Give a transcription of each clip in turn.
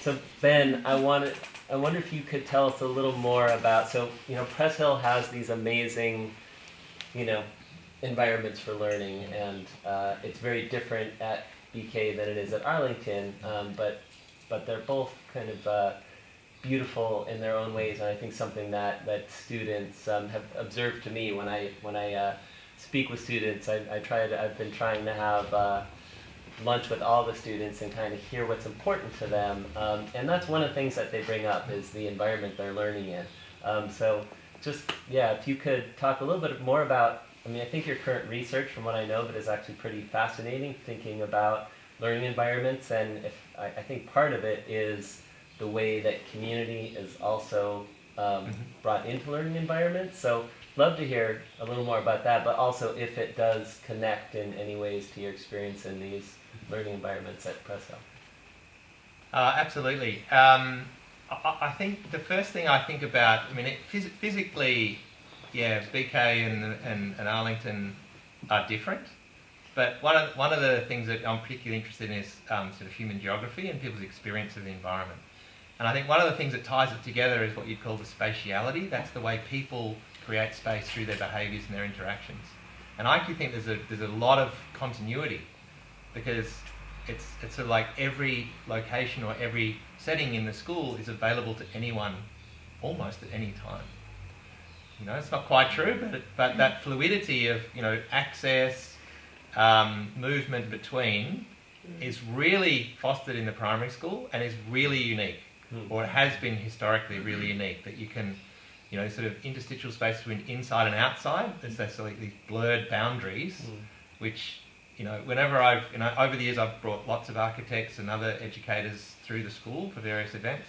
So Ben, I wonder if you could tell us a little more about, so, Preshil has these amazing, you know, environments for learning, and it's very different at BK than it is at Arlington, but they're both kind of beautiful in their own ways, and I think something that students have observed to me when I speak with students. I've been trying to have lunch with all the students and kind of hear what's important to them, and that's one of the things that they bring up is the environment they're learning in. So just, yeah, if you could talk a little bit more about, I think your current research, from what I know, but is actually pretty fascinating, thinking about learning environments, and I think part of it is the way that community is also brought into learning environments. So love to hear a little more about that, but also if it does connect in any ways to your experience in these learning environments at Preshil. Absolutely. I think the first thing I think about, physically, yeah, BK and Arlington are different, but one of the things that I'm particularly interested in is sort of human geography and people's experience of the environment. And I think one of the things that ties it together is what you'd call the spatiality. That's the way people create space through their behaviours and their interactions. And I actually think there's a lot of continuity, because it's sort of like every location or every setting in the school is available to anyone almost at any time. It's not quite true, but that fluidity of access, movement between is really fostered in the primary school and is really unique, or it has been historically really unique, that you can sort of interstitial space between inside and outside. There's like these blurred boundaries, which whenever I've over the years I've brought lots of architects and other educators through the school for various events.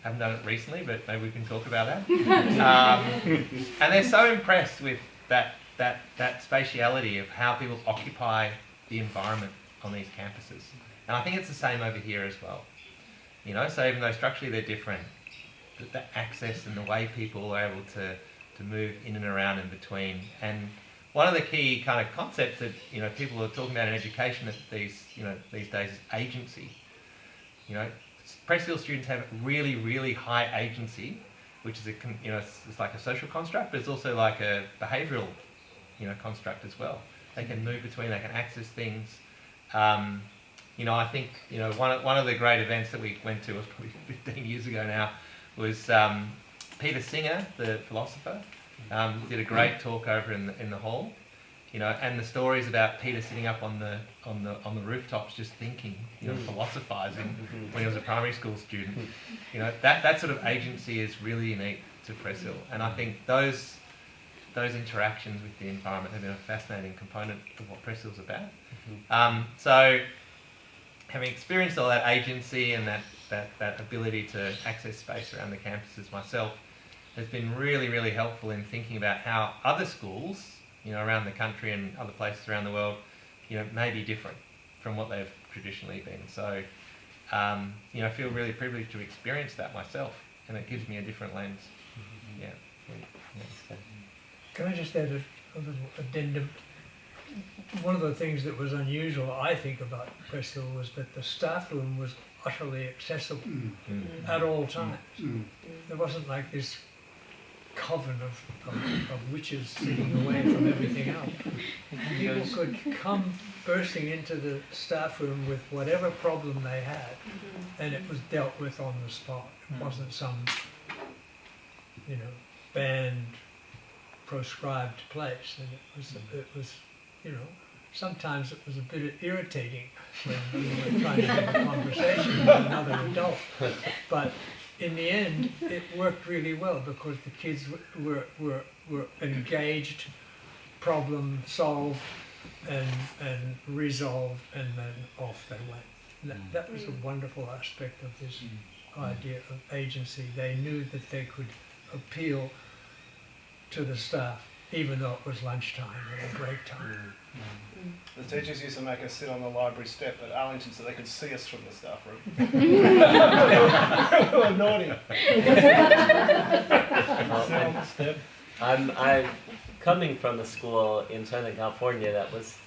Haven't done it recently, but maybe we can talk about that. And they're so impressed with that spatiality of how people occupy the environment on these campuses. And I think it's the same over here as well. So even though structurally they're different, the access and the way people are able to move in and around and between. And one of the key kind of concepts that people are talking about in education these days is agency. Preshil students have really, really high agency, which is it's like a social construct, but it's also like a behavioural construct as well. They can move between, they can access things. I think one of the great events that we went to was probably 15 years ago now was Peter Singer, the philosopher, did a great talk over in the hall. And the stories about Peter sitting up on the rooftops just thinking, philosophizing when he was a primary school student. That sort of agency is really unique to Preshil, and I think those interactions with the environment have been a fascinating component of what Preshil's about. So, having experienced all that agency and that ability to access space around the campuses myself, has been really, really helpful in thinking about how other schools, around the country and other places around the world, may be different from what they've traditionally been. So, I feel really privileged to experience that myself, and it gives me a different lens. Yeah. Can I just add a little addendum? One of the things that was unusual, I think, about Preshil was that the staff room was utterly accessible at all times. There wasn't like this coven of witches sitting away from everything else. People could come bursting into the staff room with whatever problem they had, and it was dealt with on the spot. It wasn't some, banned, proscribed place, and it was, sometimes it was a bit irritating when you were trying to have a conversation with another adult, but in the end, it worked really well because the kids were engaged, problem solved, and resolved, and then off they went. That was a wonderful aspect of this idea of agency. They knew that they could appeal to the staff, even though it was lunchtime or break time. The teachers used to make us sit on the library step at Arlington so they could see us from the staff room. We were naughty. I'm coming from a school in Southern California that was,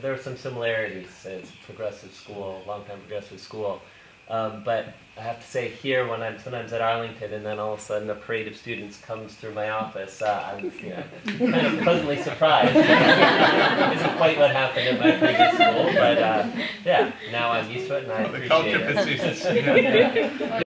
there were some similarities. It's a progressive school, long-time progressive school, But I have to say here, when I'm sometimes at Arlington, and then all of a sudden a parade of students comes through my office, I'm kind of pleasantly surprised. Isn't quite what happened at my previous school, but yeah, now I'm used to it and I The culture appreciate it. persists. Yeah.